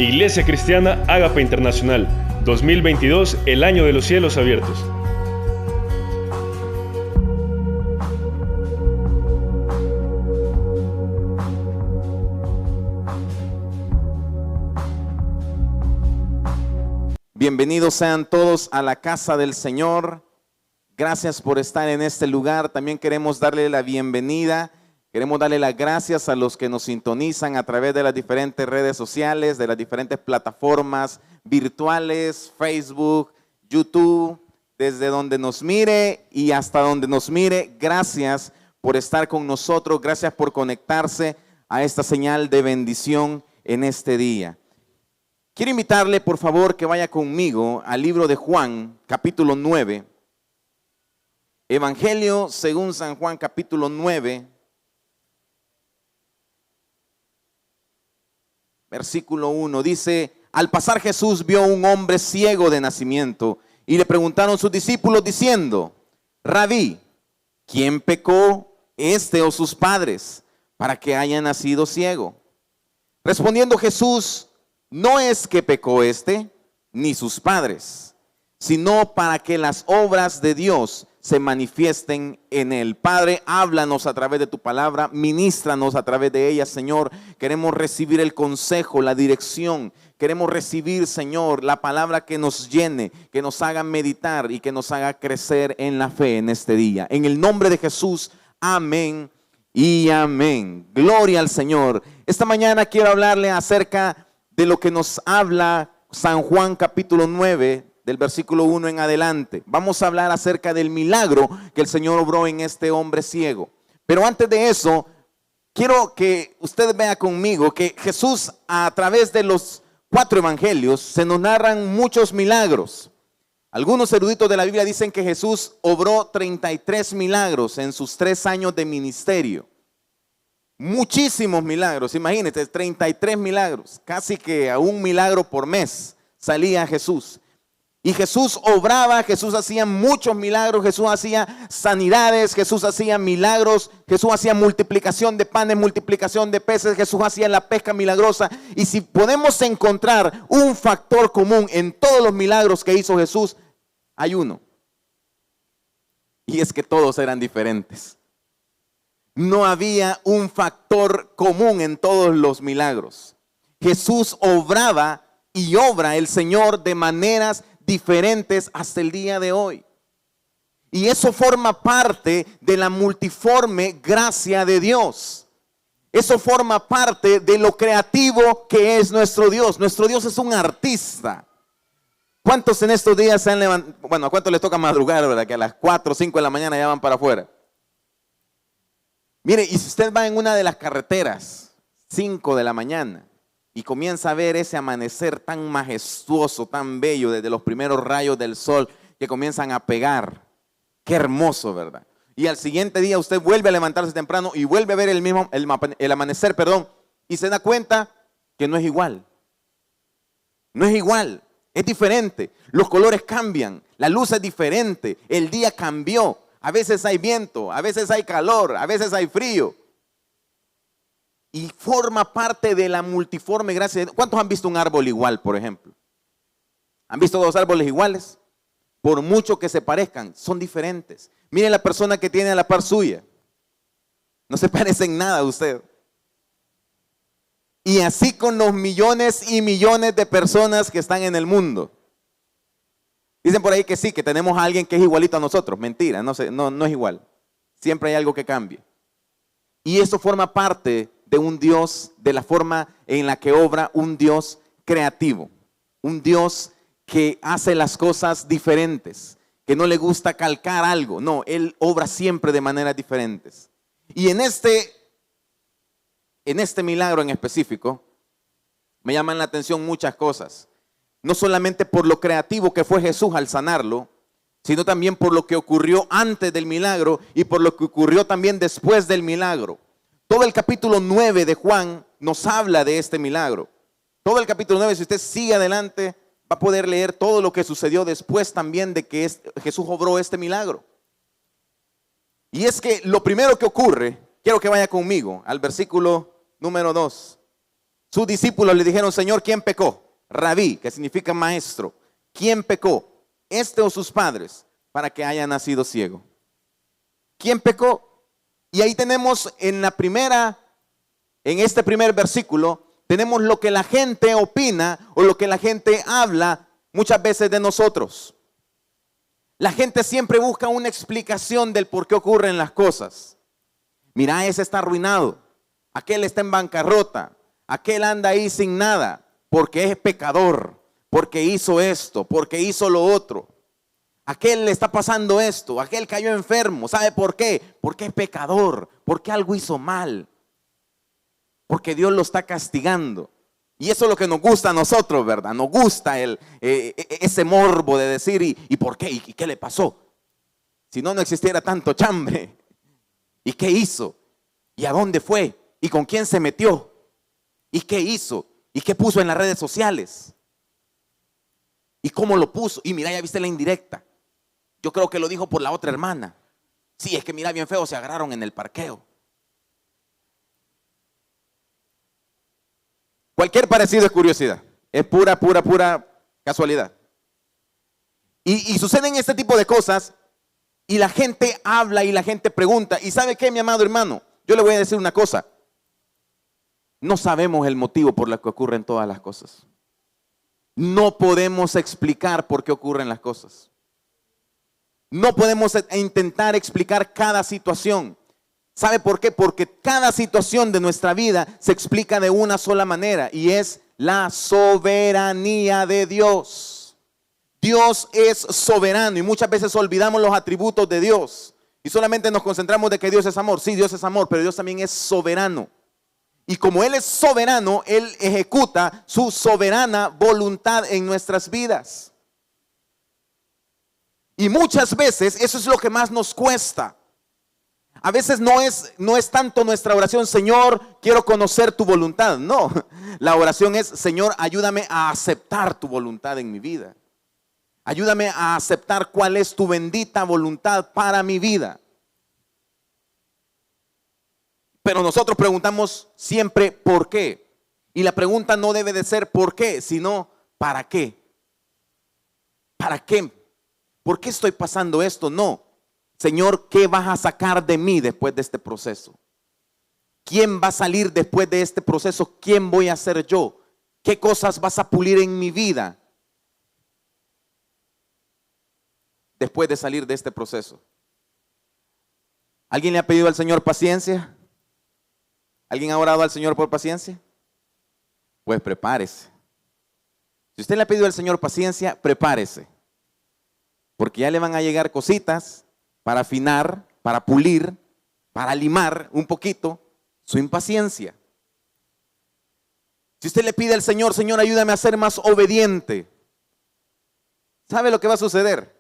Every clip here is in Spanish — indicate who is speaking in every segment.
Speaker 1: Iglesia Cristiana Ágape Internacional, 2022, el año de los cielos abiertos.
Speaker 2: Bienvenidos sean todos a la casa del Señor. Gracias por estar en este lugar. También queremos darle la bienvenida. Queremos darle las gracias a los que nos sintonizan a través de las diferentes redes sociales, de las diferentes plataformas virtuales, Facebook, YouTube, desde donde nos mire y hasta donde nos mire. Gracias por estar con nosotros. Gracias por conectarse a esta señal de bendición en este día. Quiero invitarle, por favor, que vaya conmigo al libro de Juan, capítulo 9. Evangelio según San Juan, capítulo 9, versículo 1. Dice: al pasar Jesús vio un hombre ciego de nacimiento y le preguntaron sus discípulos diciendo: Rabí, ¿quién pecó, este o sus padres, para que haya nacido ciego? Respondiendo Jesús: no es que pecó este ni sus padres, sino para que las obras de Dios se manifiesten en él. Padre, háblanos a través de tu palabra, ministranos a través de ella, Señor. Queremos recibir el consejo, la dirección. Queremos recibir, Señor, la palabra que nos llene, que nos haga meditar y que nos haga crecer en la fe en este día. En el nombre de Jesús, amén y amén. Gloria al Señor. Esta mañana quiero hablarle acerca de lo que nos habla San Juan capítulo 9, del versículo 1 en adelante. Vamos a hablar acerca del milagro que el Señor obró en este hombre ciego. Pero antes de eso, quiero que usted vea conmigo que Jesús, a través de los 4 evangelios, se nos narran muchos milagros. Algunos eruditos de la Biblia dicen que Jesús obró 33 milagros en sus 3 años de ministerio. Muchísimos milagros, imagínense, 33 milagros, casi que a un milagro por mes salía Jesús. Y Jesús obraba, Jesús hacía muchos milagros, Jesús hacía sanidades, Jesús hacía milagros, Jesús hacía multiplicación de panes, multiplicación de peces, Jesús hacía la pesca milagrosa. Y si podemos encontrar un factor común en todos los milagros que hizo Jesús, hay uno. Y es que todos eran diferentes. No había un factor común en todos los milagros. Jesús obraba y obra el Señor de maneras diferentes hasta el día de hoy. Y eso forma parte de la multiforme gracia de Dios. Eso forma parte de lo creativo que es nuestro Dios. Nuestro Dios es un artista. ¿Cuántos en estos días se han levantado? Bueno, ¿a cuántos les toca madrugar, verdad? Que a las 4 o 5 de la mañana ya van para afuera. Mire, y si usted va en una de las carreteras, 5 de la mañana, y comienza a ver ese amanecer tan majestuoso, tan bello, desde los primeros rayos del sol que comienzan a pegar, qué hermoso, ¿verdad? Y al siguiente día usted vuelve a levantarse temprano y vuelve a ver el amanecer, y se da cuenta que no es igual. No es igual, es diferente. Los colores cambian, la luz es diferente, el día cambió. A veces hay viento, a veces hay calor, a veces hay frío. Y forma parte de la multiforme gracia. ¿Cuántos han visto un árbol igual, por ejemplo? ¿Han visto 2 árboles iguales? Por mucho que se parezcan, son diferentes. Miren la persona que tiene a la par suya. No se parece en nada a usted. Y así con los millones y millones de personas que están en el mundo. Dicen por ahí que sí, que tenemos a alguien que es igualito a nosotros. Mentira, no es igual. Siempre hay algo que cambie. Y eso forma parte de un Dios, de la forma en la que obra un Dios creativo. Un Dios que hace las cosas diferentes, que no le gusta calcar algo. No, Él obra siempre de maneras diferentes. Y en este milagro en específico, me llaman la atención muchas cosas. No solamente por lo creativo que fue Jesús al sanarlo, sino también por lo que ocurrió antes del milagro y por lo que ocurrió también después del milagro. Todo el capítulo 9 de Juan nos habla de este milagro. Todo el capítulo 9, si usted sigue adelante, va a poder leer todo lo que sucedió después también de que Jesús obró este milagro. Y es que lo primero que ocurre, quiero que vaya conmigo al versículo número 2. Sus discípulos le dijeron, Señor, ¿quién pecó? Rabí, que significa maestro. ¿Quién pecó? ¿Este o sus padres? Para que haya nacido ciego. ¿Quién pecó? Y ahí tenemos en este primer versículo, tenemos lo que la gente opina o lo que la gente habla muchas veces de nosotros. La gente siempre busca una explicación del por qué ocurren las cosas. Mira, ese está arruinado, aquel está en bancarrota, aquel anda ahí sin nada, porque es pecador, porque hizo esto, porque hizo lo otro. Aquel le está pasando esto, aquel cayó enfermo. ¿Sabe por qué? Porque es pecador, porque algo hizo mal, porque Dios lo está castigando. Y eso es lo que nos gusta a nosotros, ¿verdad? Nos gusta ese morbo de decir, ¿y por qué? ¿Y qué le pasó? Si no, no existiera tanto chambre. ¿Y qué hizo? ¿Y a dónde fue? ¿Y con quién se metió? ¿Y qué hizo? ¿Y qué puso en las redes sociales? ¿Y cómo lo puso? Y mira, ya viste la indirecta. Yo creo que lo dijo por la otra hermana. Sí, es que mira, bien feo, se agarraron en el parqueo. Cualquier parecido es curiosidad. Es pura casualidad. Y suceden este tipo de cosas y la gente habla y la gente pregunta. ¿Y sabe qué, mi amado hermano? Yo le voy a decir una cosa. No sabemos el motivo por el que ocurren todas las cosas. No podemos explicar por qué ocurren las cosas. No podemos intentar explicar cada situación. ¿Sabe por qué? Porque cada situación de nuestra vida se explica de una sola manera y es la soberanía de Dios. Dios es soberano y muchas veces olvidamos los atributos de Dios y solamente nos concentramos de que Dios es amor. Sí, Dios es amor, pero Dios también es soberano. Y como Él es soberano, Él ejecuta su soberana voluntad en nuestras vidas. Y muchas veces eso es lo que más nos cuesta. A veces no es tanto nuestra oración, Señor, quiero conocer tu voluntad. No, la oración es, Señor, ayúdame a aceptar tu voluntad en mi vida. Ayúdame a aceptar cuál es tu bendita voluntad para mi vida. Pero nosotros preguntamos siempre ¿por qué? Y la pregunta no debe de ser ¿por qué? Sino ¿para qué? ¿Para qué? ¿Por qué estoy pasando esto? No. Señor, ¿qué vas a sacar de mí después de este proceso? ¿Quién va a salir después de este proceso? ¿Quién voy a ser yo? ¿Qué cosas vas a pulir en mi vida después de salir de este proceso? ¿Alguien le ha pedido al Señor paciencia? ¿Alguien ha orado al Señor por paciencia? Pues prepárese. Si usted le ha pedido al Señor paciencia, prepárese. Porque ya le van a llegar cositas para afinar, para pulir, para limar un poquito su impaciencia. Si usted le pide al Señor, Señor, ayúdame a ser más obediente, ¿sabe lo que va a suceder?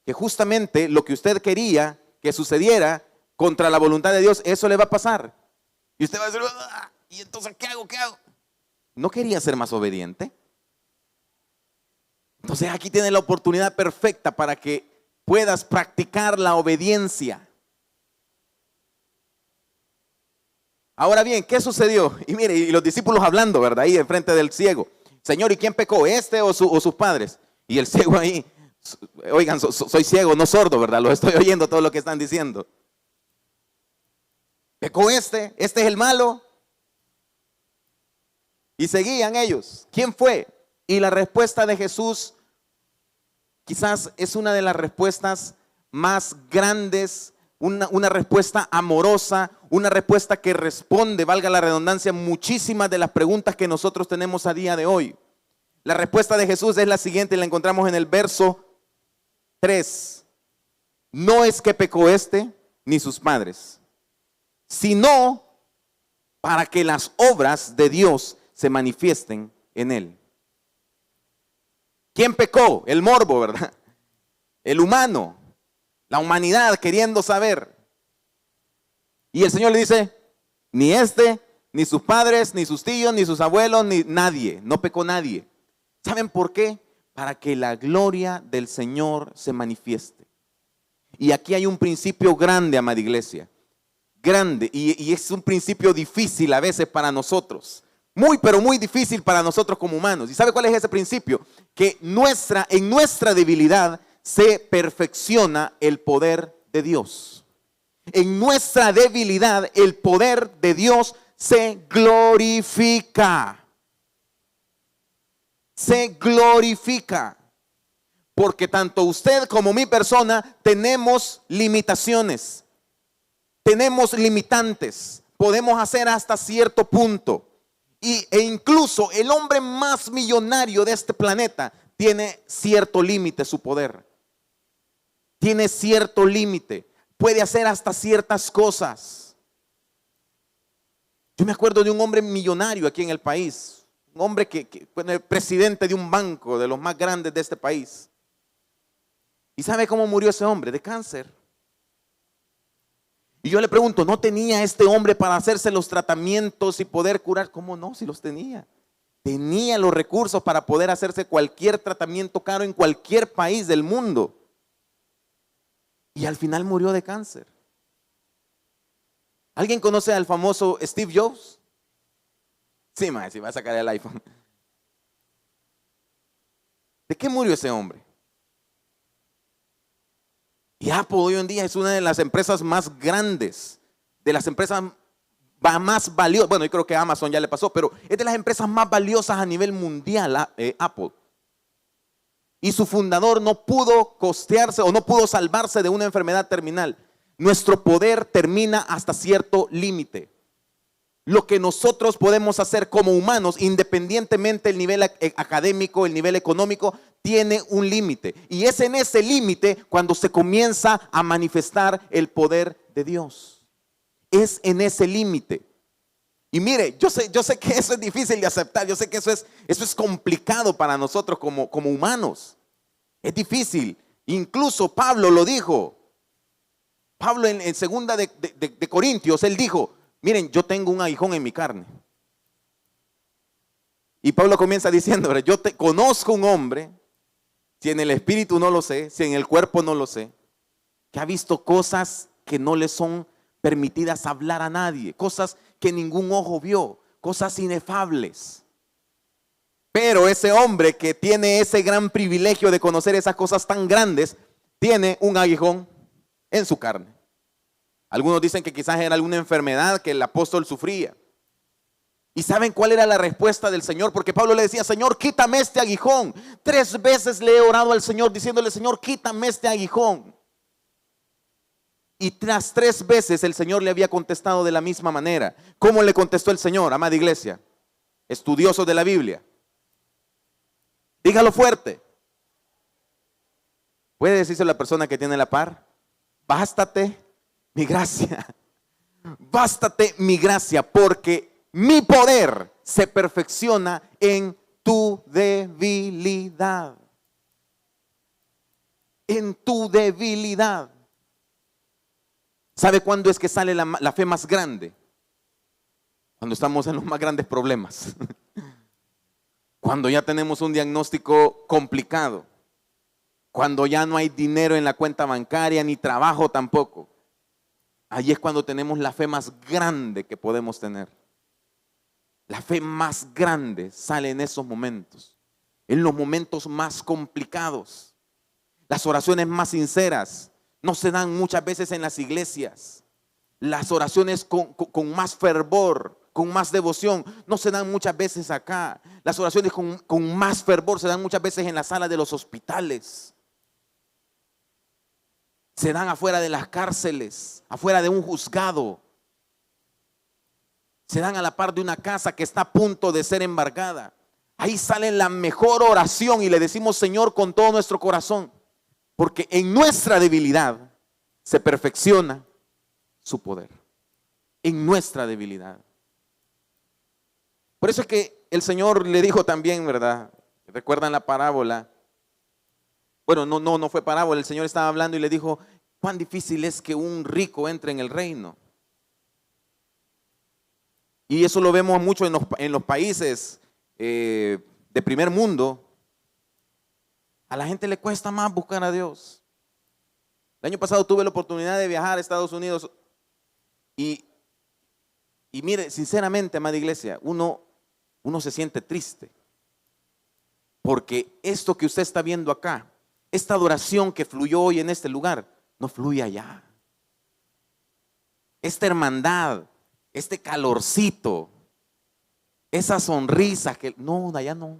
Speaker 2: Que justamente lo que usted quería que sucediera contra la voluntad de Dios, eso le va a pasar. Y usted va a decir, ¿y entonces qué hago? ¿Qué hago? ¿No quería ser más obediente? Entonces aquí tiene la oportunidad perfecta para que puedas practicar la obediencia. Ahora bien, ¿qué sucedió? Y mire, y los discípulos hablando, ¿verdad? Ahí enfrente del ciego. Señor, ¿y quién pecó? ¿Este o sus padres? Y el ciego ahí, oigan, soy ciego, no sordo, ¿verdad? Lo estoy oyendo todo lo que están diciendo. ¿Pecó este? ¿Este es el malo? Y seguían ellos. ¿Quién fue? Y la respuesta de Jesús quizás es una de las respuestas más grandes, una respuesta amorosa, una respuesta que responde, valga la redundancia, muchísimas de las preguntas que nosotros tenemos a día de hoy. La respuesta de Jesús es la siguiente y la encontramos en el verso 3. No es que pecó este ni sus padres, sino para que las obras de Dios se manifiesten en él. ¿Quién pecó? El morbo, ¿verdad? El humano, la humanidad queriendo saber. Y el Señor le dice, ni este, ni sus padres, ni sus tíos, ni sus abuelos, ni nadie, no pecó nadie. ¿Saben por qué? Para que la gloria del Señor se manifieste. Y aquí hay un principio grande, amada iglesia. Grande, y es un principio difícil a veces para nosotros. Muy, pero muy difícil para nosotros como humanos. ¿Y sabe cuál es ese principio? Que en nuestra debilidad se perfecciona el poder de Dios. En nuestra debilidad el poder de Dios se glorifica. Se glorifica. Porque tanto usted como mi persona tenemos limitaciones. Tenemos limitantes. Podemos hacer hasta cierto punto. E incluso el hombre más millonario de este planeta tiene cierto límite su poder. Tiene cierto límite. Puede hacer hasta ciertas cosas. Yo me acuerdo de un hombre millonario aquí en el país. Un hombre que fue el presidente de un banco de los más grandes de este país. ¿Y sabe cómo murió ese hombre? De cáncer. Y yo le pregunto, ¿no tenía este hombre para hacerse los tratamientos y poder curar? ¿Cómo no? Si los tenía. Tenía los recursos para poder hacerse cualquier tratamiento caro en cualquier país del mundo. Y al final murió de cáncer. ¿Alguien conoce al famoso Steve Jobs? Sí, ma, si va a sacar el iPhone. ¿De qué murió ese hombre? Y Apple hoy en día es una de las empresas más grandes, de las empresas más valiosas. Bueno, yo creo que Amazon ya le pasó, pero es de las empresas más valiosas a nivel mundial, Apple. Y su fundador no pudo costearse o no pudo salvarse de una enfermedad terminal. Nuestro poder termina hasta cierto límite. Lo que nosotros podemos hacer como humanos, independientemente del nivel académico, el nivel económico, tiene un límite. Y es en ese límite cuando se comienza a manifestar el poder de Dios. Es en ese límite. Y mire, yo sé que eso es difícil de aceptar. Yo sé que eso es complicado para nosotros como humanos. Es difícil. Incluso Pablo lo dijo. Pablo en segunda de Corintios, él dijo, miren, yo tengo un aguijón en mi carne. Y Pablo comienza diciendo, yo conozco un hombre, si en el espíritu no lo sé, si en el cuerpo no lo sé, que ha visto cosas que no le son permitidas hablar a nadie, cosas que ningún ojo vio, cosas inefables. Pero ese hombre que tiene ese gran privilegio de conocer esas cosas tan grandes, tiene un aguijón en su carne. Algunos dicen que quizás era alguna enfermedad que el apóstol sufría. ¿Y saben cuál era la respuesta del Señor? Porque Pablo le decía, Señor, quítame este aguijón. 3 veces le he orado al Señor diciéndole, Señor, quítame este aguijón. Y tras 3 veces el Señor le había contestado de la misma manera. ¿Cómo le contestó el Señor, amada iglesia? Estudiosos de la Biblia. Dígalo fuerte. ¿Puede decirse a la persona que tiene la par? Bástate mi gracia. Bástate mi gracia, porque mi poder se perfecciona en tu debilidad. En tu debilidad. ¿Sabe cuándo es que sale la fe más grande? Cuando estamos en los más grandes problemas. Cuando ya tenemos un diagnóstico complicado. Cuando ya no hay dinero en la cuenta bancaria, ni trabajo tampoco. Ahí es cuando tenemos la fe más grande que podemos tener. La fe más grande sale en esos momentos. En los momentos más complicados. Las oraciones más sinceras no se dan muchas veces en las iglesias. Las oraciones con más fervor, con más devoción, no se dan muchas veces acá. Las oraciones con más fervor se dan muchas veces en la sala de los hospitales. Se dan afuera de las cárceles, afuera de un juzgado. Se dan a la par de una casa que está a punto de ser embargada. Ahí sale la mejor oración y le decimos, Señor, con todo nuestro corazón. Porque en nuestra debilidad se perfecciona su poder. En nuestra debilidad. Por eso es que el Señor le dijo también, ¿verdad? ¿Recuerdan la parábola? Bueno, no fue parábola. El Señor estaba hablando y le dijo, cuán difícil es que un rico entre en el reino. Y eso lo vemos mucho en los países de primer mundo. A la gente le cuesta más buscar a Dios. El año pasado tuve la oportunidad de viajar a Estados Unidos y mire, sinceramente, amada iglesia, uno uno se siente triste. Porque esto que usted está viendo acá, esta adoración que fluyó hoy en este lugar, no fluye allá. Esta hermandad, este calorcito, esa sonrisa que no, allá no.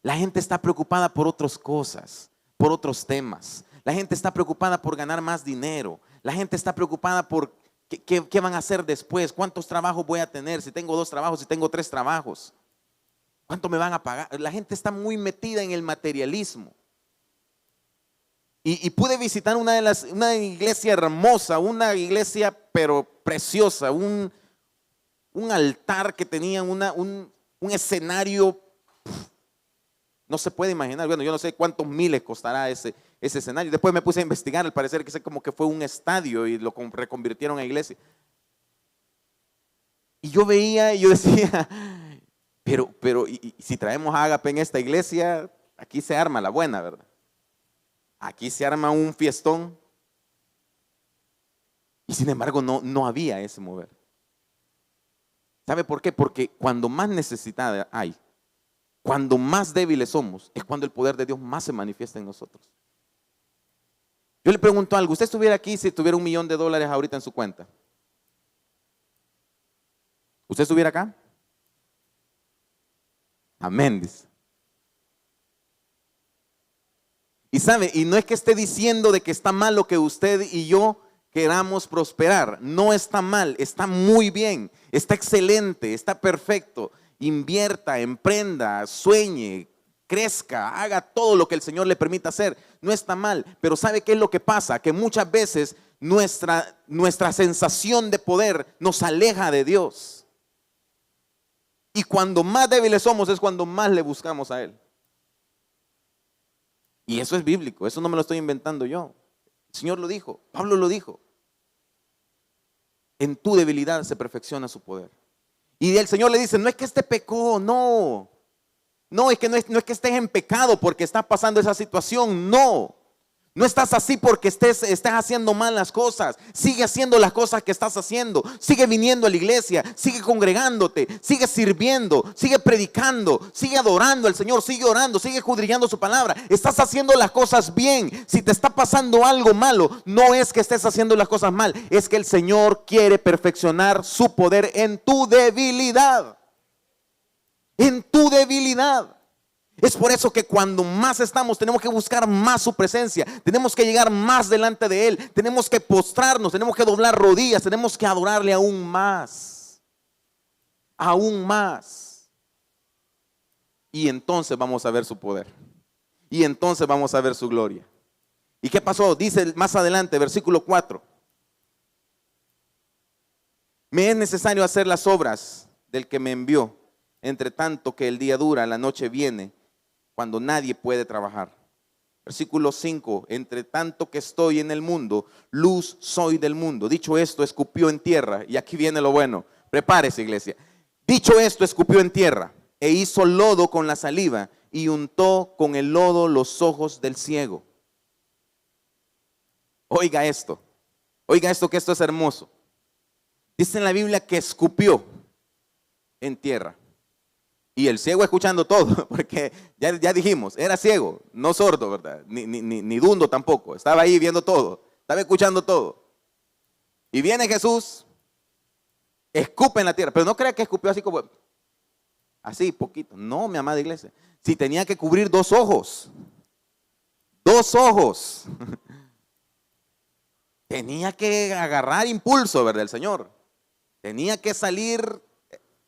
Speaker 2: La gente está preocupada por otras cosas, por otros temas. La gente está preocupada por ganar más dinero. La gente está preocupada por qué van a hacer después, cuántos trabajos voy a tener, si tengo 2 trabajos, si tengo 3 trabajos, cuánto me van a pagar. La gente está muy metida en el materialismo. Y pude visitar una iglesia hermosa, una iglesia pero preciosa, un altar que tenía un escenario, no se puede imaginar. Bueno, yo no sé cuántos miles costará ese escenario. Después me puse a investigar, al parecer que como que fue un estadio y lo reconvirtieron a iglesia. Y yo veía y yo decía, pero y si traemos a Ágape en esta iglesia, aquí se arma la buena, ¿verdad? Aquí se arma un fiestón. Y sin embargo no había ese mover. ¿Sabe por qué? Porque cuando más necesidad hay, cuando más débiles somos, es cuando el poder de Dios más se manifiesta en nosotros. Yo le pregunto algo, ¿usted estuviera aquí si tuviera $1 millón ahorita en su cuenta? ¿Usted estuviera acá? Amén, dice. Y sabe, y no es que esté diciendo de que está mal lo que usted y yo queramos prosperar. No está mal, está muy bien, está excelente, está perfecto. Invierta, emprenda, sueñe, crezca, haga todo lo que el Señor le permita hacer. No está mal, pero ¿sabe qué es lo que pasa? Que muchas veces nuestra sensación de poder nos aleja de Dios. Y cuando más débiles somos es cuando más le buscamos a Él. Y eso es bíblico, eso no me lo estoy inventando yo. El Señor lo dijo, Pablo lo dijo. En tu debilidad se perfecciona su poder. Y el Señor le dice, no es que este pecó, no. No es que que estés en pecado porque está pasando esa situación, no. No estás así porque estás haciendo mal las cosas. Sigue haciendo las cosas que estás haciendo. Sigue viniendo a la iglesia, sigue congregándote, sigue sirviendo, sigue predicando, sigue adorando al Señor, sigue orando, sigue escudriñando su palabra. Estás haciendo las cosas bien. Si te está pasando algo malo, no es que estés haciendo las cosas mal, es que el Señor quiere perfeccionar su poder en tu debilidad. En tu debilidad. Es por eso que cuando más estamos, tenemos que buscar más su presencia, tenemos que llegar más delante de Él, tenemos que postrarnos, tenemos que doblar rodillas, tenemos que adorarle aún más. Aún más. Y entonces vamos a ver su poder. Y entonces vamos a ver su gloria. ¿Y qué pasó? Dice más adelante, versículo 4. Me es necesario hacer las obras del que me envió, entre tanto que el día dura, la noche viene, cuando nadie puede trabajar. Versículo 5, entre tanto que estoy en el mundo, luz soy del mundo. Dicho esto, escupió en tierra. Y aquí viene lo bueno. Prepárese, iglesia. Dicho esto, escupió en tierra e hizo lodo con la saliva y untó con el lodo los ojos del ciego. Oiga esto que esto es hermoso. Dice en la Biblia que escupió en tierra. Y el ciego escuchando todo, porque ya dijimos, era ciego, no sordo, ¿verdad? Ni dundo tampoco, estaba ahí viendo todo, estaba escuchando todo. Y viene Jesús, escupe en la tierra, pero no crea que escupió así como, así poquito. No, mi amada iglesia, si tenía que cubrir 2 ojos, 2 ojos, tenía que agarrar impulso, ¿verdad? El Señor, tenía que salir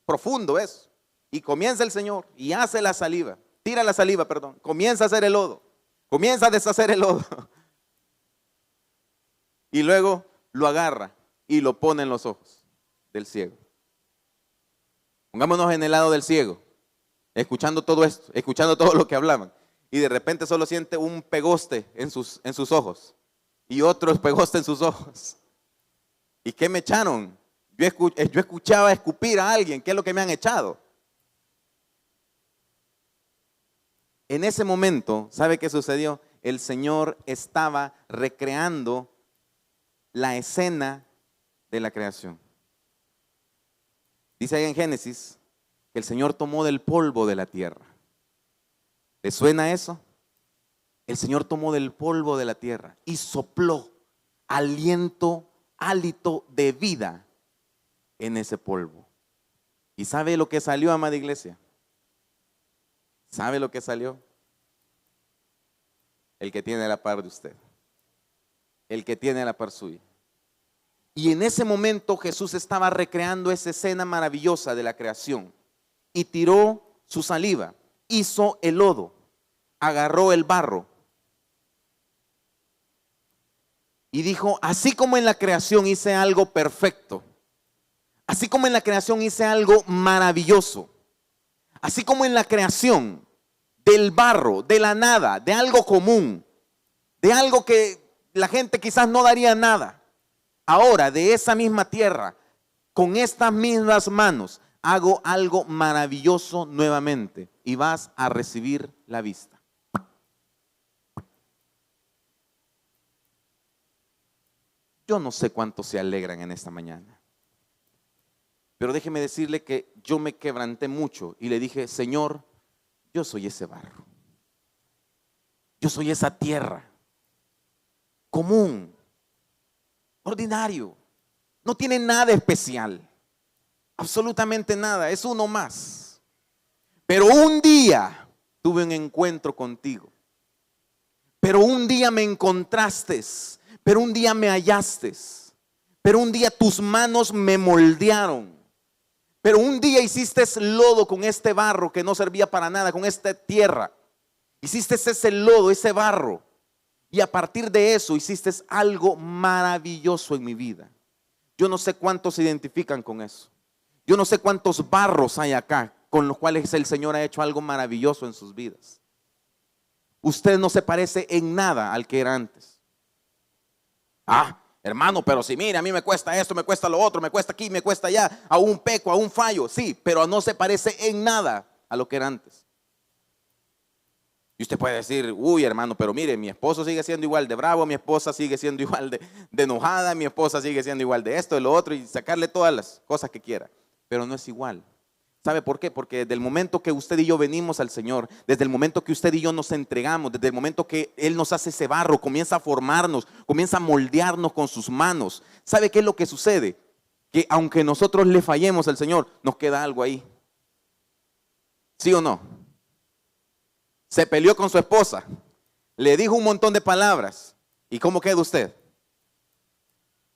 Speaker 2: profundo eso. Y comienza el Señor y hace la saliva, tira la saliva, perdón, comienza a hacer el lodo, comienza a deshacer el lodo. Y luego lo agarra y lo pone en los ojos del ciego. Pongámonos en el lado del ciego, escuchando todo esto, escuchando todo lo que hablaban. Y de repente solo siente un pegoste en sus ojos y otro pegoste en sus ojos. ¿Y qué me echaron? Yo escuchaba escupir a alguien. ¿Qué es lo que me han echado? En ese momento, ¿sabe qué sucedió? El Señor estaba recreando la escena de la creación. Dice ahí en Génesis que el Señor tomó del polvo de la tierra. ¿Le suena eso? El Señor tomó del polvo de la tierra y sopló hálito de vida en ese polvo. ¿Y sabe lo que salió, amada iglesia? ¿Sabe lo que salió? El que tiene a la par de usted. El que tiene a la par suya. Y en ese momento Jesús estaba recreando esa escena maravillosa de la creación. Y tiró su saliva, hizo el lodo, agarró el barro. Y dijo, así como en la creación hice algo perfecto, así como en la creación hice algo maravilloso, así como en la creación del barro, de la nada, de algo común, de algo que la gente quizás no daría nada, ahora de esa misma tierra, con estas mismas manos, hago algo maravilloso nuevamente y vas a recibir la vista. Yo no sé cuántos se alegran en esta mañana, pero déjeme decirle que yo me quebranté mucho y le dije, Señor, yo soy ese barro, yo soy esa tierra común, ordinario, no tiene nada especial, absolutamente nada, es uno más. Pero un día tuve un encuentro contigo, pero un día me encontraste, pero un día me hallaste, pero un día tus manos me moldearon, pero un día hiciste lodo con este barro que no servía para nada, con esta tierra. Hiciste ese lodo, ese barro, y a partir de eso hiciste algo maravilloso en mi vida. Yo no sé cuántos se identifican con eso. Yo no sé cuántos barros hay acá con los cuales el Señor ha hecho algo maravilloso en sus vidas. Usted no se parece en nada al que era antes. Hermano, pero si mire, a mí me cuesta esto, me cuesta lo otro, me cuesta aquí, me cuesta allá, aún peco, aún fallo, sí, pero no se parece en nada a lo que era antes. Y usted puede decir, uy hermano, pero mire, mi esposo sigue siendo igual de bravo, mi esposa sigue siendo igual de enojada, mi esposa sigue siendo igual de esto, de lo otro, y sacarle todas las cosas que quiera, pero no es igual. ¿Sabe por qué? Porque desde el momento que usted y yo venimos al Señor, desde el momento que usted y yo nos entregamos, desde el momento que Él nos hace ese barro, comienza a formarnos, comienza a moldearnos con sus manos. ¿Sabe qué es lo que sucede? Que aunque nosotros le fallemos al Señor, nos queda algo ahí. ¿Sí o no? Se peleó con su esposa, le dijo un montón de palabras. ¿Y cómo queda usted?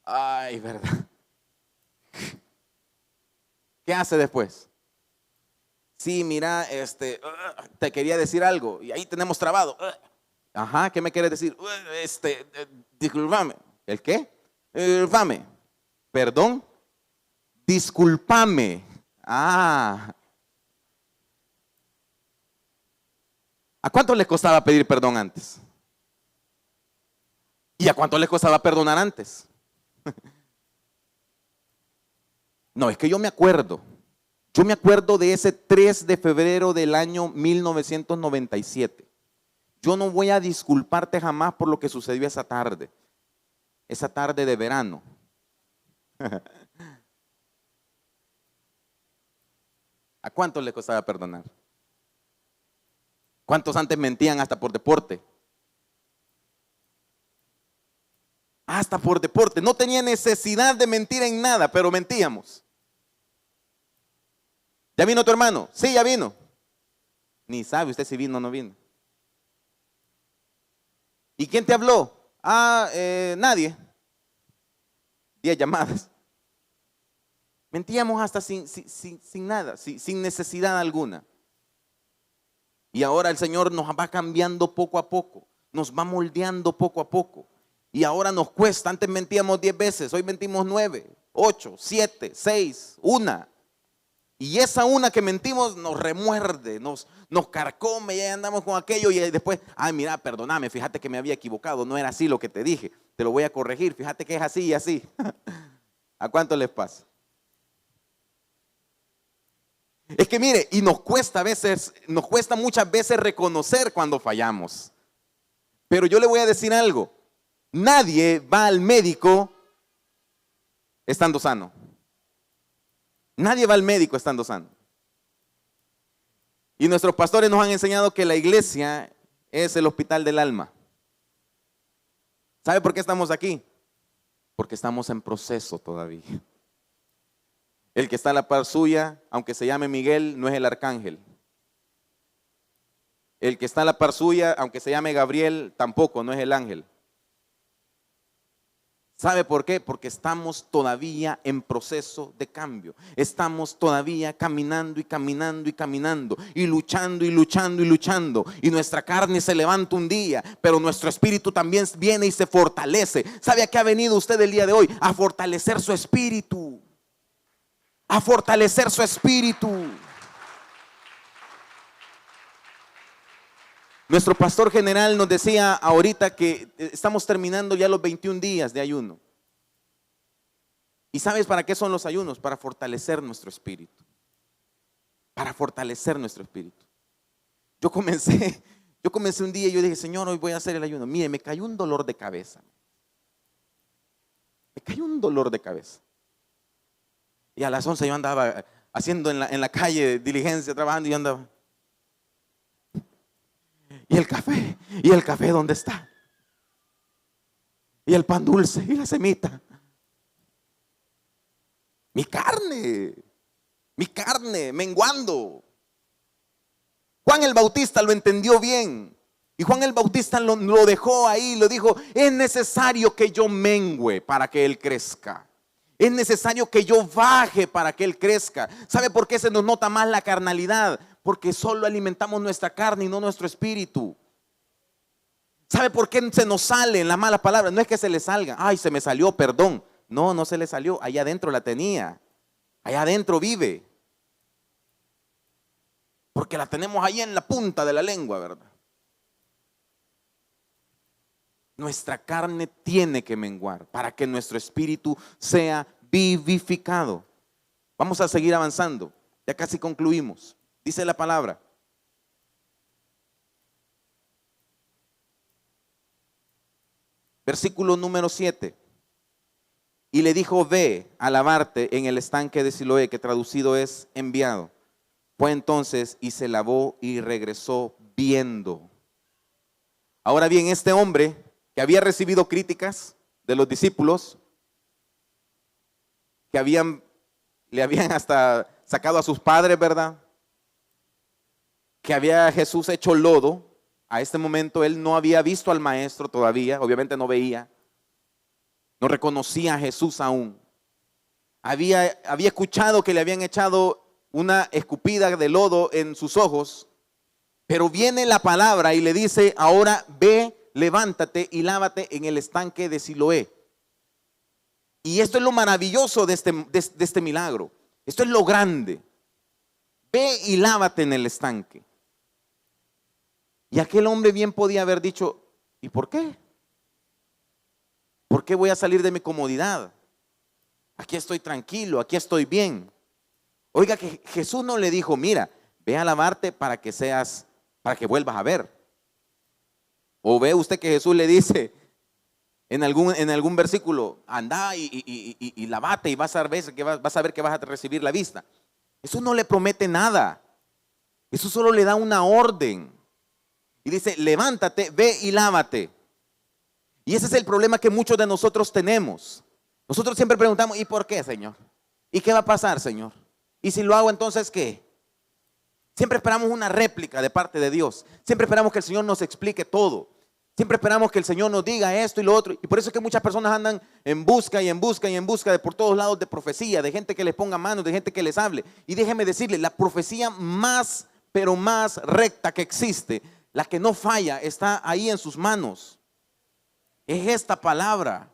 Speaker 2: Ay, verdad. ¿Qué hace después? Sí, mira, te quería decir algo y ahí tenemos trabado. Ajá, ¿qué me quieres decir? Disculpame. ¿El qué? Disculpame. ¿Perdón? Disculpame. ¿A cuánto les costaba pedir perdón antes? ¿Y a cuánto les costaba perdonar antes? No, es que yo me acuerdo de ese 3 de febrero del año 1997. Yo no voy a disculparte jamás por lo que sucedió esa tarde de verano. ¿A cuántos les costaba perdonar? ¿Cuántos antes mentían hasta por deporte? Hasta por deporte. No tenía necesidad de mentir en nada, pero mentíamos. ¿Ya vino tu hermano? Sí, ya vino. Ni sabe usted si vino o no vino. ¿Y quién te habló? Nadie. 10 llamadas. Mentíamos hasta sin nada, sin necesidad alguna. Y ahora el Señor nos va cambiando poco a poco, nos va moldeando poco a poco. Y ahora nos cuesta, antes mentíamos 10 veces, hoy mentimos 9, 8, 7, 6, 1. Y esa una que mentimos nos remuerde, nos carcome y ahí andamos con aquello y después, mira, perdóname, fíjate que me había equivocado, no era así lo que te dije, te lo voy a corregir, fíjate que es así y así. ¿A cuánto les pasa? Es que mire, y nos cuesta muchas veces reconocer cuando fallamos. Pero yo le voy a decir algo, nadie va al médico estando sano. Nadie va al médico estando sano. Y nuestros pastores nos han enseñado que la iglesia es el hospital del alma. ¿Sabe por qué estamos aquí? Porque estamos en proceso todavía. El que está a la par suya, aunque se llame Miguel, no es el arcángel. El que está a la par suya, aunque se llame Gabriel, tampoco, no es el ángel. ¿Sabe por qué? Porque estamos todavía en proceso de cambio. Estamos todavía caminando y caminando y caminando y luchando y luchando y luchando. Y nuestra carne se levanta un día, pero nuestro espíritu también viene y se fortalece. ¿Sabe a qué ha venido usted el día de hoy? A fortalecer su espíritu. A fortalecer su espíritu. Nuestro pastor general nos decía ahorita que estamos terminando ya los 21 días de ayuno. ¿Y sabes para qué son los ayunos? Para fortalecer nuestro espíritu. Para fortalecer nuestro espíritu. Yo comencé un día y yo dije, Señor, hoy voy a hacer el ayuno. Mire, me cayó un dolor de cabeza. Me cayó un dolor de cabeza. Y a las 11 yo andaba haciendo en la calle diligencia, trabajando y yo andaba. ¿Y el café? ¿Y el café dónde está? ¿Y el pan dulce? ¿Y la semita? Mi carne, menguando. Juan el Bautista lo entendió bien. Y Juan el Bautista lo dejó ahí, lo dijo, es necesario que yo mengüe para que Él crezca. Es necesario que yo baje para que Él crezca. ¿Sabe por qué se nos nota más la carnalidad? Porque solo alimentamos nuestra carne y no nuestro espíritu. ¿Sabe por qué se nos salen las malas palabras? No es que se le salga, ay, se me salió, perdón. No, no se le salió, allá adentro la tenía. Allá adentro vive. Porque la tenemos ahí en la punta de la lengua, ¿verdad? Nuestra carne tiene que menguar para que nuestro espíritu sea vivificado. Vamos a seguir avanzando. Ya casi concluimos. Dice la palabra. Versículo número 7. Y le dijo, ve a lavarte en el estanque de Siloé, que traducido es enviado. Fue entonces y se lavó y regresó viendo. Ahora bien, este hombre que había recibido críticas de los discípulos, que le habían hasta sacado a sus padres, ¿verdad? Que había Jesús hecho lodo. A este momento él no había visto al maestro todavía, obviamente no veía, no reconocía a Jesús aún. Había escuchado que le habían echado una escupida de lodo en sus ojos, pero viene la palabra y le dice, ahora ve, levántate y lávate en el estanque de Siloé. Y esto es lo maravilloso de este milagro. Esto es lo grande. Ve y lávate en el estanque. Y aquel hombre bien podía haber dicho, ¿y por qué? ¿Por qué voy a salir de mi comodidad? Aquí estoy tranquilo, aquí estoy bien. Oiga, que Jesús no le dijo, mira, ve a lavarte para que vuelvas a ver. O ve usted que Jesús le dice en algún versículo, anda y lavate y vas a ver que vas a recibir la vista. Jesús no le promete nada. Jesús solo le da una orden. Y dice, levántate, ve y lávate. Y ese es el problema que muchos de nosotros tenemos. Nosotros siempre preguntamos, ¿y por qué, Señor? ¿Y qué va a pasar, Señor? ¿Y si lo hago, entonces qué? Siempre esperamos una réplica de parte de Dios. Siempre esperamos que el Señor nos explique todo. Siempre esperamos que el Señor nos diga esto y lo otro. Y por eso es que muchas personas andan en busca y en busca y en busca de por todos lados de profecía, de gente que les ponga manos, de gente que les hable. Y déjeme decirle, la profecía más, pero más recta que existe, la que no falla, está ahí en sus manos. Es esta palabra.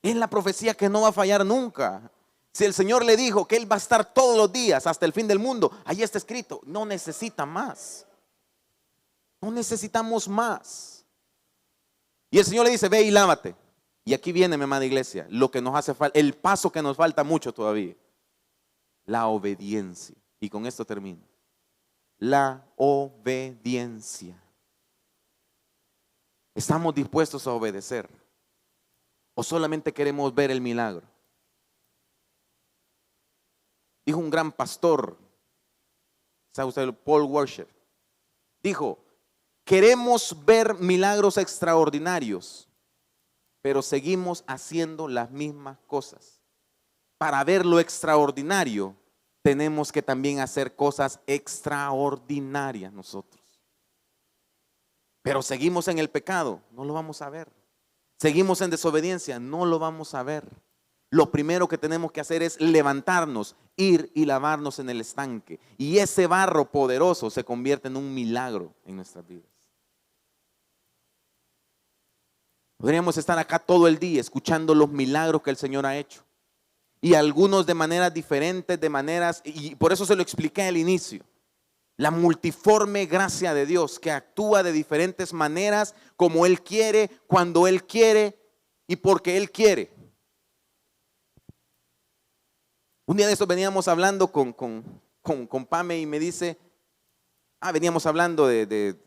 Speaker 2: Es la profecía que no va a fallar nunca. Si el Señor le dijo que Él va a estar todos los días hasta el fin del mundo, ahí está escrito, no necesita más. No necesitamos más. Y el Señor le dice, ve y lávate. Y aquí viene, mi amada iglesia, lo que nos hace falta, el paso que nos falta mucho todavía. La obediencia. Y con esto termino. La obediencia. ¿Estamos dispuestos a obedecer? ¿O solamente queremos ver el milagro? Dijo un gran pastor, ¿Sabe usted? Paul Washer dijo: queremos ver milagros extraordinarios, pero seguimos haciendo las mismas cosas. Para ver lo extraordinario, tenemos que también hacer cosas extraordinarias nosotros. Pero seguimos en el pecado, no lo vamos a ver. Seguimos en desobediencia, no lo vamos a ver. Lo primero que tenemos que hacer es levantarnos, ir y lavarnos en el estanque. Y ese barro poderoso se convierte en un milagro en nuestras vidas. Podríamos estar acá todo el día escuchando los milagros que el Señor ha hecho. Y algunos de maneras diferentes, y por eso se lo expliqué al inicio. La multiforme gracia de Dios que actúa de diferentes maneras, como Él quiere, cuando Él quiere y porque Él quiere. Un día de eso veníamos hablando con Pame y me dice, veníamos hablando de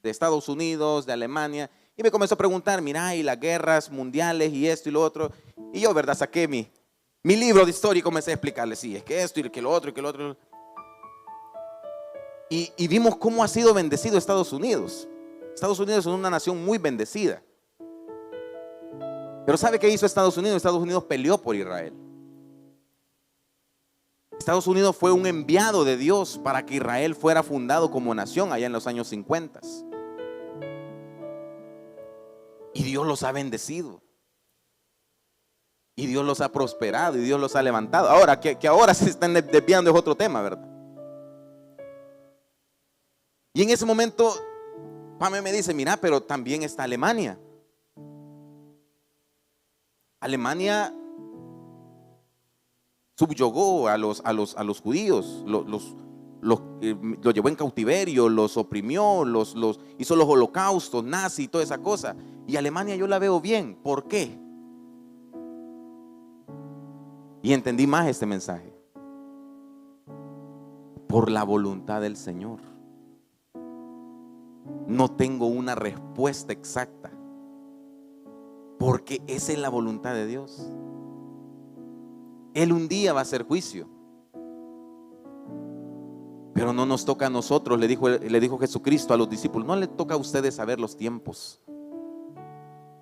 Speaker 2: Estados Unidos, de Alemania, y me comenzó a preguntar, mira, y las guerras mundiales y esto y lo otro. Y yo, ¿verdad? Saqué mi libro de historia y comencé a explicarle, sí, es que esto y que lo otro y que lo otro. Y vimos cómo ha sido bendecido Estados Unidos. Estados Unidos es una nación muy bendecida. Pero ¿sabe qué hizo Estados Unidos? Estados Unidos peleó por Israel. Estados Unidos fue un enviado de Dios para que Israel fuera fundado como nación allá en los años 50. Y Dios los ha bendecido. Y Dios los ha prosperado y Dios los ha levantado. Ahora, que ahora se están desviando es otro tema, ¿verdad? Y en ese momento, Pame me dice, mira, pero también está Alemania. Alemania subyugó a los judíos, los llevó en cautiverio, los oprimió, hizo los holocaustos, nazi y toda esa cosa. Y Alemania yo la veo bien. ¿Por qué? Y entendí más este mensaje. Por la voluntad del Señor. No tengo una respuesta exacta, porque esa es la voluntad de Dios. Él un día va a hacer juicio, pero no nos toca a nosotros. Le dijo Jesucristo a los discípulos, no le toca a ustedes saber los tiempos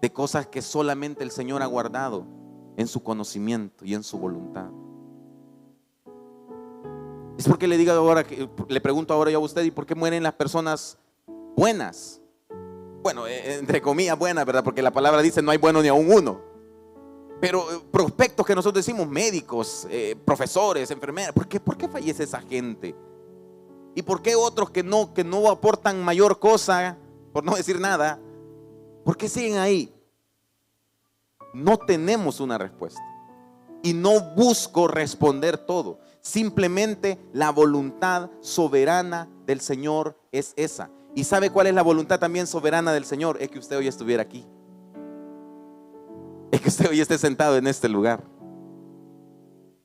Speaker 2: de cosas que solamente el Señor ha guardado en su conocimiento y en su voluntad. Es porque le pregunto ahora yo a usted, ¿y por qué mueren las personas buenas? Bueno, entre comillas buenas, ¿verdad? Porque la palabra dice no hay bueno ni aún uno. Pero prospectos que nosotros decimos, médicos, profesores, enfermeras, ¿por qué fallece esa gente? ¿Y por qué otros que no aportan mayor cosa, por no decir nada, por qué siguen ahí? No tenemos una respuesta. Y no busco responder todo. Simplemente la voluntad soberana del Señor es esa. ¿Y sabe cuál es la voluntad también soberana del Señor? Es que usted hoy estuviera aquí. Es que usted hoy esté sentado en este lugar.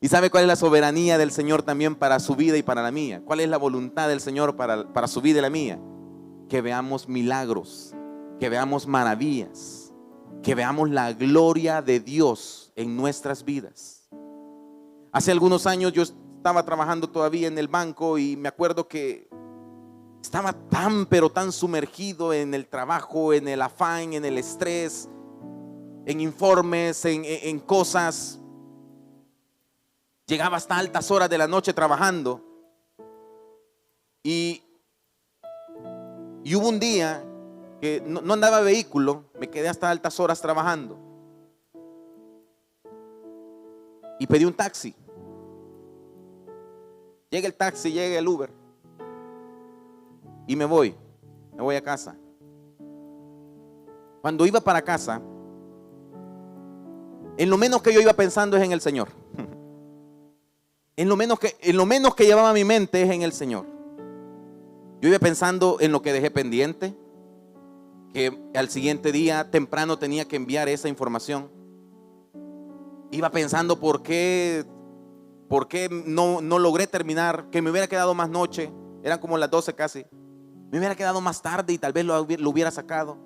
Speaker 2: ¿Y sabe cuál es la soberanía del Señor también para su vida y para la mía? ¿Cuál es la voluntad del Señor para su vida y la mía? Que veamos milagros, que veamos maravillas, que veamos la gloria de Dios en nuestras vidas. Hace algunos años yo estaba trabajando todavía en el banco y me acuerdo que estaba pero tan sumergido en el trabajo, en el afán, en el estrés, en informes, en cosas. Llegaba hasta altas horas de la noche trabajando. Y hubo un día que no andaba vehículo, me quedé hasta altas horas trabajando. Y pedí un taxi. Llega el taxi, llega el Uber. Y me voy a casa. Cuando iba para casa, en lo menos que yo iba pensando es en el Señor. En lo menos que llevaba mi mente es en el Señor. Yo iba pensando en lo que dejé pendiente, que al siguiente día temprano tenía que enviar esa información. Iba pensando por qué no logré terminar, que me hubiera quedado más noche, eran como las 12 casi. Me hubiera quedado más tarde y tal vez lo hubiera sacado.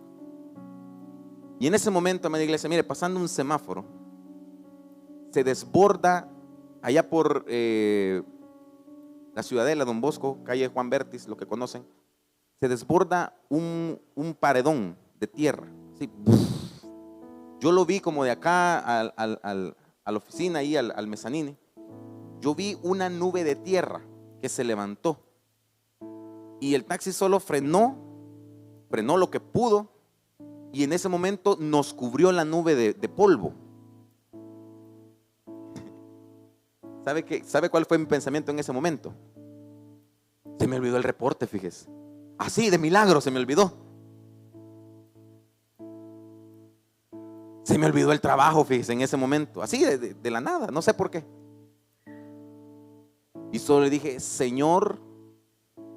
Speaker 2: Y en ese momento me dice, mire, pasando un semáforo, se desborda allá por la la Ciudadela, Don Bosco, calle Juan Bertis, lo que conocen, se desborda un paredón de tierra. Así, yo lo vi como de acá a la oficina, ahí al mezanine. Yo vi una nube de tierra que se levantó. Y el taxi solo frenó lo que pudo. Y en ese momento nos cubrió la nube de polvo. ¿Sabe cuál fue mi pensamiento en ese momento? Se me olvidó el reporte, fíjese. Así, de milagro, se me olvidó. Se me olvidó el trabajo, fíjese, en ese momento. Así, de la nada, no sé por qué. Y solo le dije, Señor,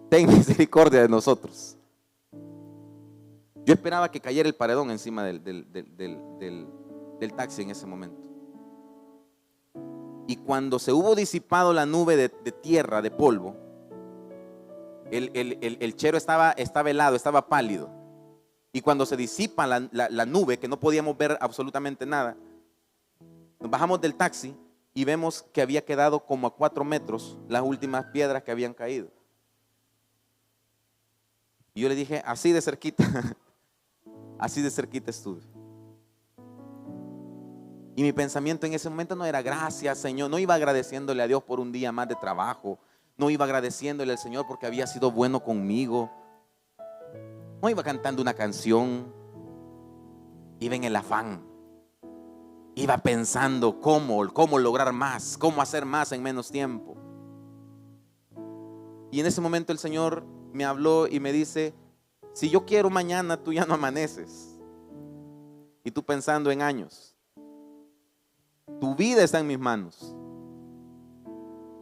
Speaker 2: ten misericordia de nosotros. Yo esperaba que cayera el paredón encima del taxi en ese momento. Y cuando se hubo disipado la nube de tierra, de polvo, el chero estaba helado, estaba pálido. Y cuando se disipa la nube, que no podíamos ver absolutamente nada, nos bajamos del taxi y vemos que había quedado como a 4 metros las últimas piedras que habían caído. Y yo le dije, así de cerquita, así de cerquita estuve. Y mi pensamiento en ese momento no era gracias, Señor. No iba agradeciéndole a Dios por un día más de trabajo. No iba agradeciéndole al Señor porque había sido bueno conmigo. No iba cantando una canción. Iba en el afán. Iba pensando cómo lograr más, cómo hacer más en menos tiempo. Y en ese momento el Señor me habló y me dice, si yo quiero mañana, tú ya no amaneces. Y tú pensando en años. Tu vida está en mis manos.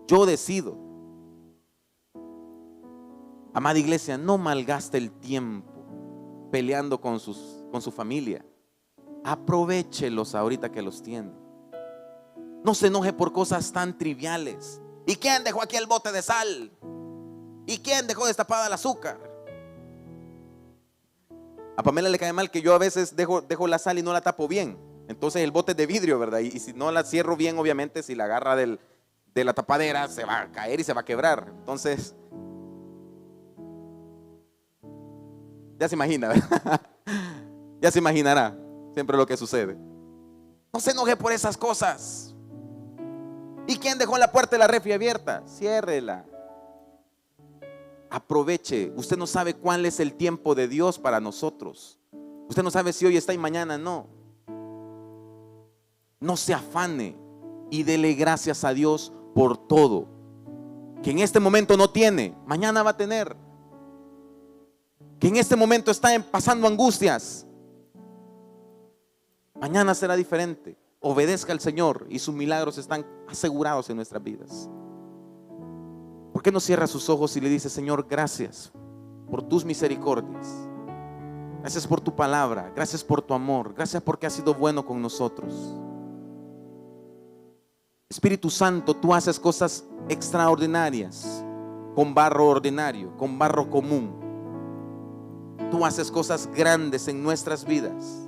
Speaker 2: Yo decido. Amada iglesia, no malgaste el tiempo peleando con su familia. Aprovéchelos ahorita que los tiene. No se enoje por cosas tan triviales. ¿Y quién dejó aquí el bote de sal? ¿Y quién dejó destapada el azúcar? A Pamela le cae mal que yo a veces dejo la sal y no la tapo bien. Entonces el bote es de vidrio, ¿verdad? Y si no la cierro bien, obviamente, si la agarra de la tapadera, se va a caer y se va a quebrar. Entonces, ya se imagina, ¿verdad? Ya se imaginará siempre lo que sucede. No se enoje por esas cosas. ¿Y quién dejó la puerta de la refri abierta? Ciérrela. Aproveche. Usted no sabe cuál es el tiempo de Dios para nosotros. Usted no sabe si hoy está y mañana no. No se afane y dele gracias a Dios por todo. Que en este momento no tiene, mañana va a tener. Que en este momento está pasando angustias, mañana será diferente. Obedezca al Señor y sus milagros están asegurados en nuestras vidas. ¿Por qué no cierra sus ojos y le dice, Señor, gracias por tus misericordias? Gracias por tu palabra, gracias por tu amor, gracias porque has sido bueno con nosotros. Espíritu Santo, tú haces cosas extraordinarias con barro ordinario, con barro común. Tú haces cosas grandes en nuestras vidas.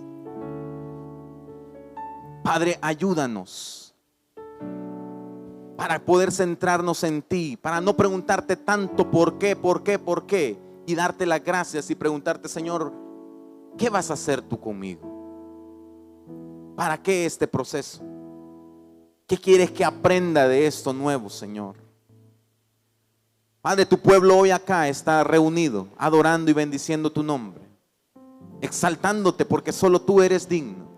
Speaker 2: Padre, ayúdanos para poder centrarnos en ti, para no preguntarte tanto por qué, y darte las gracias y preguntarte, Señor, ¿qué vas a hacer tú conmigo? ¿Para qué este proceso? ¿Qué quieres que aprenda de esto nuevo, Señor? Padre, tu pueblo hoy acá está reunido, adorando y bendiciendo tu nombre, exaltándote porque solo tú eres digno.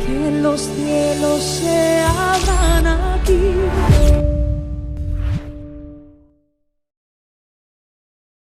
Speaker 3: Que los cielos se abran aquí.